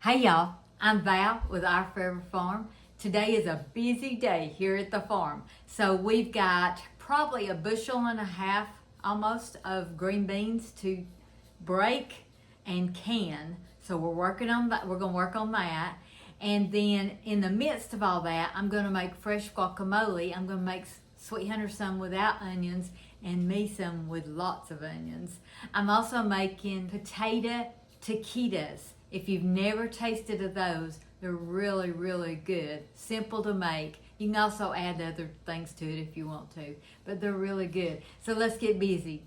Hey y'all, I'm Val with Our Forever Farm. Today is a busy day here at the farm. So we've got probably a bushel and a half almost of green beans to break and can. So we're working on that. We're going to work on that. And then in the midst of all that, I'm going to make fresh guacamole. I'm going to make Sweet Hunter some without onions and me some with lots of onions. I'm also making potato taquitos. If you've never tasted of those, they're really, really good. Simple to make. You can also add other things to it if you want to, but they're really good. So let's get busy.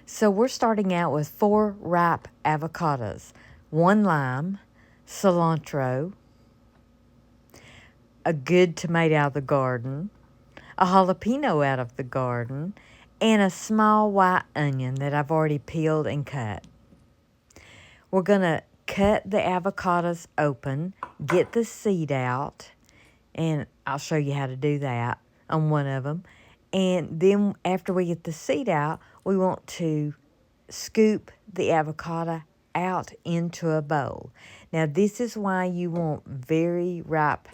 So we're starting out with 4 ripe avocados, 1 lime, cilantro, a good tomato out of the garden, a jalapeno out of the garden, and a small white onion that I've already peeled and cut. We're going to cut the avocados open, get the seed out, and I'll show you how to do that on one of them. And then after we get the seed out, we want to scoop the avocado out into a bowl. Now, this is why you want very ripe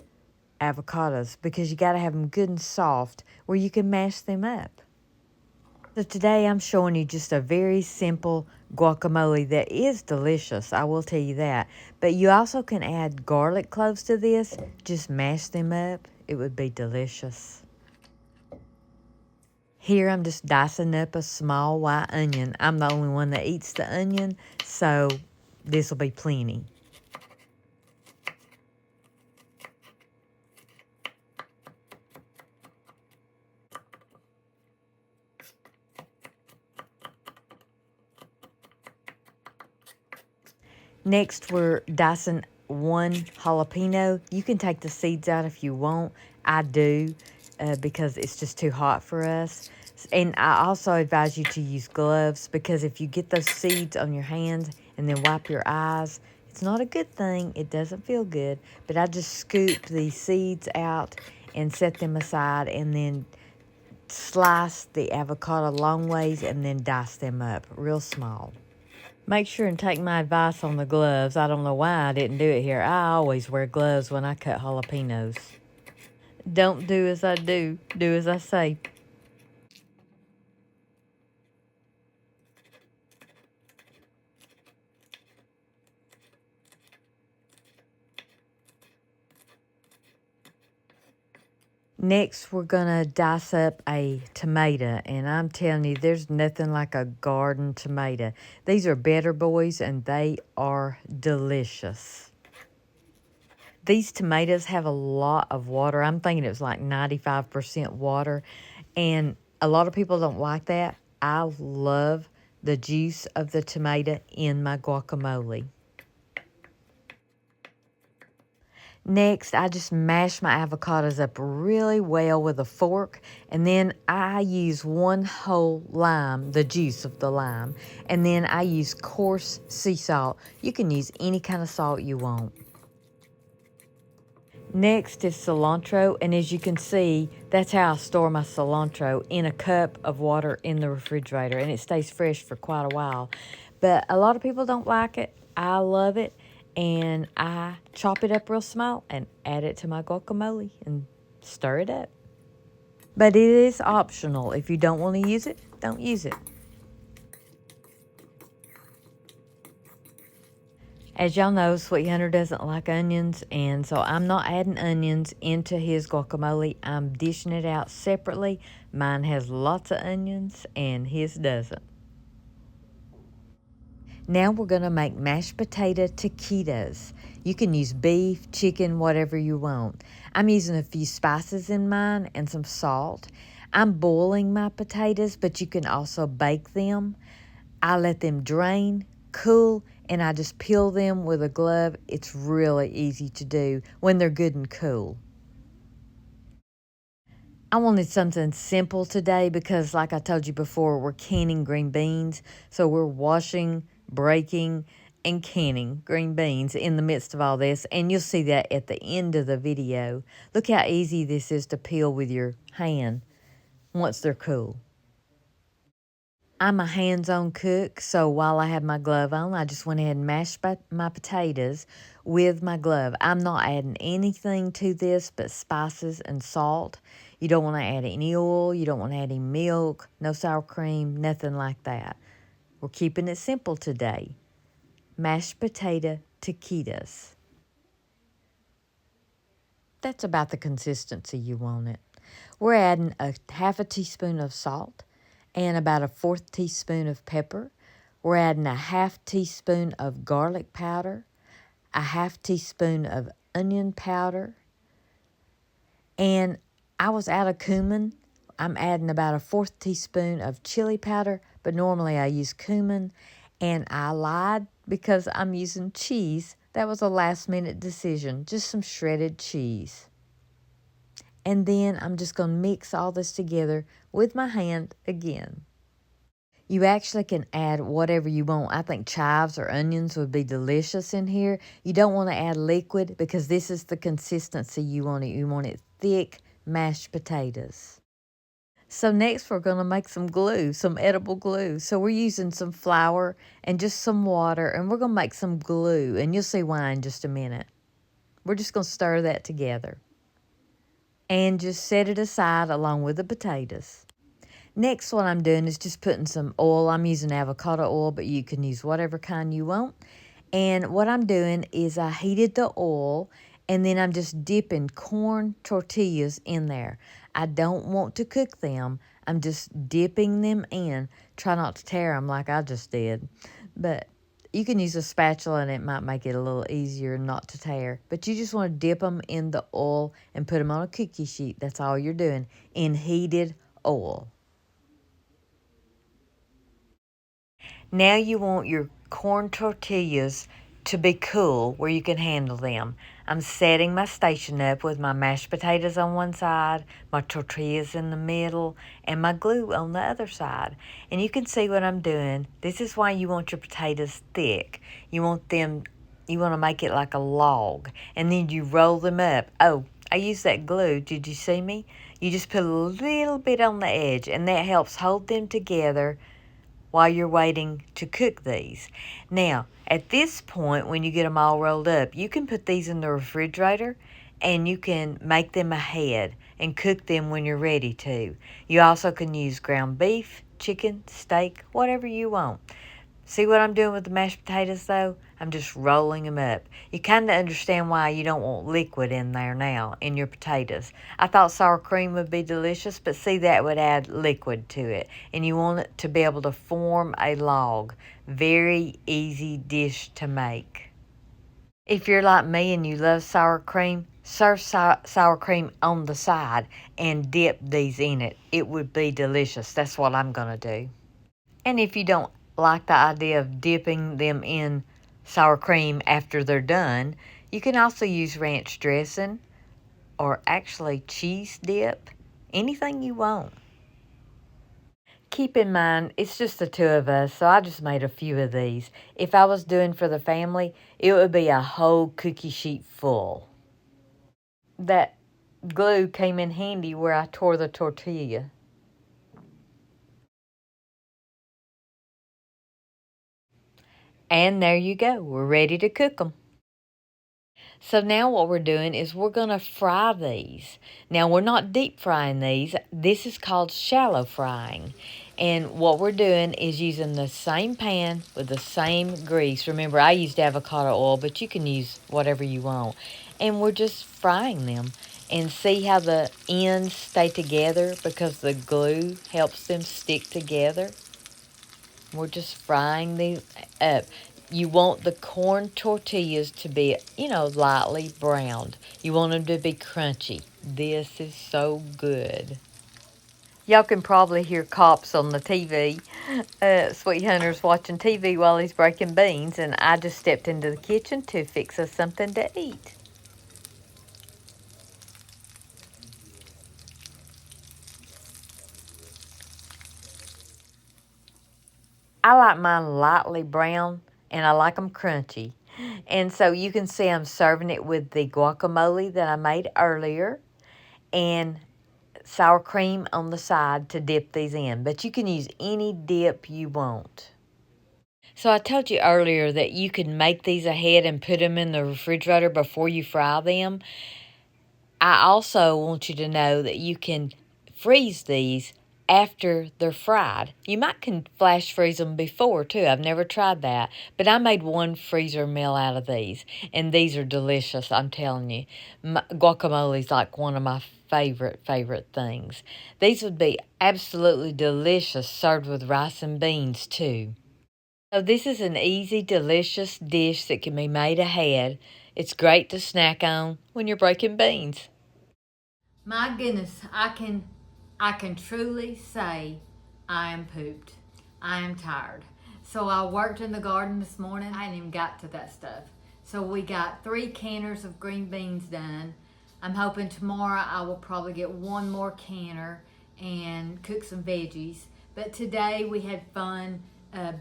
avocados, because you got to have them good and soft where you can mash them up. So today I'm showing you just a very simple guacamole that is delicious, I will tell you that. But you also can add garlic cloves to this, just mash them up, it would be delicious. Here I'm just dicing up a small white onion. I'm the only one that eats the onion, so this will be plenty. Next, we're dicing 1 jalapeno. You can take the seeds out if you want. I do because it's just too hot for us. And I also advise you to use gloves, because if you get those seeds on your hands and then wipe your eyes, it's not a good thing. It doesn't feel good. But I just scoop the seeds out and set them aside, and then slice the avocado long ways and then dice them up real small. Make sure and take my advice on the gloves. I don't know why I didn't do it here. I always wear gloves when I cut jalapenos. Don't do as I do. Do as I say. Next, we're going to dice up a tomato. And I'm telling you, there's nothing like a garden tomato. These are Better Boys, and they are delicious. These tomatoes have a lot of water. I'm thinking it was like 95% water. And a lot of people don't like that. I love the juice of the tomato in my guacamole. Next, I just mash my avocados up really well with a fork, and then I use 1 whole lime, the juice of the lime, and then I use coarse sea salt. You can use any kind of salt you want. Next is cilantro, and as you can see, that's how I store my cilantro, in a cup of water in the refrigerator, and it stays fresh for quite a while. But a lot of people don't like it. I love it, and I chop it up real small and add it to my guacamole and stir it up. But it is optional. If you don't want to use it, don't use it. As y'all know, Sweet Hunter doesn't like onions, and so I'm not adding onions into his guacamole. I'm dishing it out separately. Mine has lots of onions, and his doesn't. Now we're going to make mashed potato taquitos. You can use beef, chicken, whatever you want. I'm using a few spices in mine and some salt. I'm boiling my potatoes, but you can also bake them. I let them drain, cool, and I just peel them with a glove. It's really easy to do when they're good and cool. I wanted something simple today because, like I told you before, we're canning green beans. So we're washing, breaking, and canning green beans in the midst of all this. And you'll see that at the end of the video. Look how easy this is to peel with your hand once they're cool. I'm a hands-on cook, so while I had my glove on, I just went ahead and mashed my potatoes with my glove. I'm not adding anything to this but spices and salt. You don't want to add any oil. You don't want to add any milk, no sour cream, nothing like that. We're keeping it simple today. Mashed potato taquitos. That's about the consistency you want it. We're adding a half a teaspoon of salt and about a fourth teaspoon of pepper. We're adding a half teaspoon of garlic powder, a half teaspoon of onion powder, and I was out of cumin. I'm adding about a fourth teaspoon of chili powder, but normally I use cumin, and I lied because I'm using cheese. That was a last-minute decision, just some shredded cheese. And then I'm just going to mix all this together with my hand again. You actually can add whatever you want. I think chives or onions would be delicious in here. You don't want to add liquid because this is the consistency you want it. You want it thick mashed potatoes. So next we're going to make some glue, some edible glue. So we're using some flour and just some water, and we're going to make some glue, and you'll see why in just a minute. We're just going to stir that together and just set it aside along with the potatoes. Next, what I'm doing is just putting some oil. I'm using avocado oil, but you can use whatever kind you want. And what I'm doing is I heated the oil, and then I'm just dipping corn tortillas in there. I don't want to cook them. I'm just dipping them in. Try not to tear them like I just did. But you can use a spatula, and it might make it a little easier not to tear. But you just want to dip them in the oil and put them on a cookie sheet. That's all you're doing, in heated oil. Now you want your corn tortillas to be cool where you can handle them. I'm setting my station up with my mashed potatoes on one side, my tortillas in the middle, and my glue on the other side. And you can see what I'm doing. This is why you want your potatoes thick. You want to make it like a log, and then you roll them up. Oh, I used that glue. Did you see me? You just put a little bit on the edge, and that helps hold them together while you're waiting to cook these. Now, at this point, when you get them all rolled up, you can put these in the refrigerator and you can make them ahead and cook them when you're ready to. You also can use ground beef, chicken, steak, whatever you want. See what I'm doing with the mashed potatoes, though? I'm just rolling them up. You kind of understand why you don't want liquid in there now, in your potatoes. I thought sour cream would be delicious, but see, that would add liquid to it. And you want it to be able to form a log. Very easy dish to make. If you're like me and you love sour cream, serve sour cream on the side and dip these in it. It would be delicious. That's what I'm going to do. And if you don't like the idea of dipping them in sour cream after they're done, you can also use ranch dressing or actually cheese dip, anything you want. Keep in mind, it's just the two of us, so I just made a few of these. If I was doing for the family, it would be a whole cookie sheet full. That glue came in handy where I tore the tortilla. And there you go. We're ready to cook them. So now what we're doing is we're going to fry these. Now we're not deep frying these. This is called shallow frying. And what we're doing is using the same pan with the same grease. Remember, I used avocado oil, but you can use whatever you want. And we're just frying them. And see how the ends stay together because the glue helps them stick together? We're just frying these up. You want the corn tortillas to be, lightly browned. You want them to be crunchy. This is so good. Y'all can probably hear cops on the TV. Sweet Hunter's watching TV while he's breaking beans, and I just stepped into the kitchen to fix us something to eat. I like mine lightly brown, and I like them crunchy. And so you can see I'm serving it with the guacamole that I made earlier. And sour cream on the side to dip these in, but you can use any dip you want. So I told you earlier that you can make these ahead and put them in the refrigerator before you fry them. I also want you to know that you can freeze these after they're fried. You might can flash freeze them before too. I've never tried that, but I made one freezer meal out of these, and these are delicious, I'm telling you. Guacamole is like one of my favorite things. These would be absolutely delicious served with rice and beans too. So this is an easy, delicious dish that can be made ahead. It's great to snack on when you're breaking beans. My goodness, I can truly say I am pooped. I am tired. So I worked in the garden this morning. I hadn't even got to that stuff. So we got 3 canners of green beans done. I'm hoping tomorrow I will probably get 1 more canner and cook some veggies. But today we had fun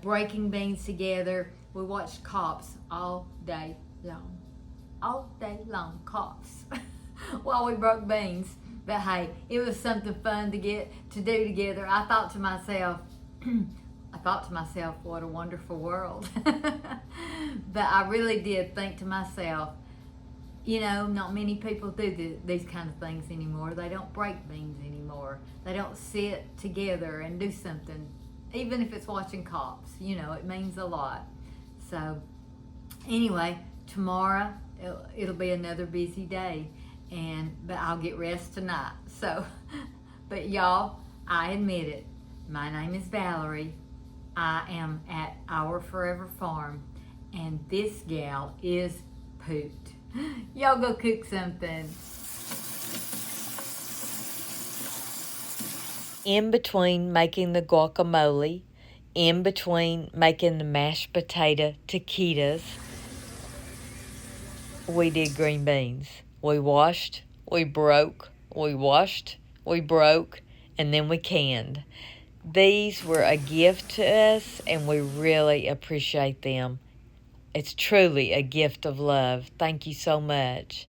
breaking beans together. We watched cops all day long. All day long, cops. While we broke beans. But hey, it was something fun to get to do together. I thought to myself, what a wonderful world. But I really did think to myself, you know, not many people do these kind of things anymore. They don't break beans anymore. They don't sit together and do something, even if it's watching cops. You know, it means a lot. So anyway, tomorrow it'll be another busy day, but I'll get rest tonight. So, but y'all, I admit it. My name is Valerie. I am at Our Forever Farm, and this gal is pooped. Y'all go cook something. In between making the guacamole, in between making the mashed potato taquitos, we did green beans. We washed, we broke, we washed, we broke, and then we canned. These were a gift to us, and we really appreciate them. It's truly a gift of love. Thank you so much.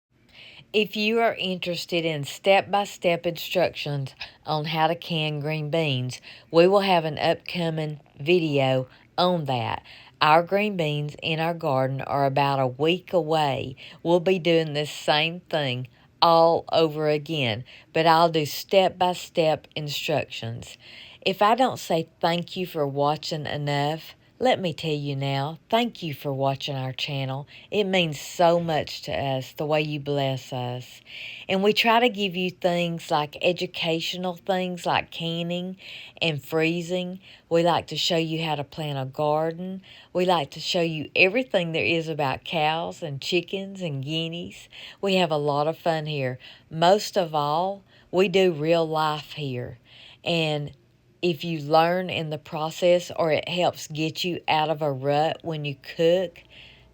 If you are interested in step-by-step instructions on how to can green beans, we will have an upcoming video on that. Our green beans in our garden are about a week away. We'll be doing this same thing all over again, but I'll do step-by-step instructions. If I don't say thank you for watching enough, let me tell you now, thank you for watching our channel. It means so much to us, the way you bless us. And we try to give you things like educational things like canning and freezing. We like to show you how to plant a garden. We like to show you everything there is about cows and chickens and guineas. We have a lot of fun here. Most of all, we do real life here. And if you learn in the process, or it helps get you out of a rut when you cook,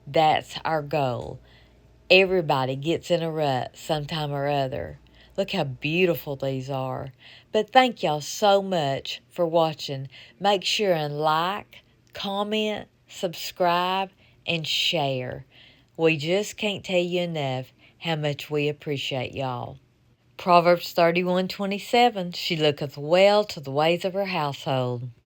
that's our goal. Everybody gets in a rut sometime or other. Look how beautiful these are. But thank y'all so much for watching. Make sure and like, comment, subscribe, and share. We just can't tell you enough how much we appreciate y'all. Proverbs 31:27, she looketh well to the ways of her household.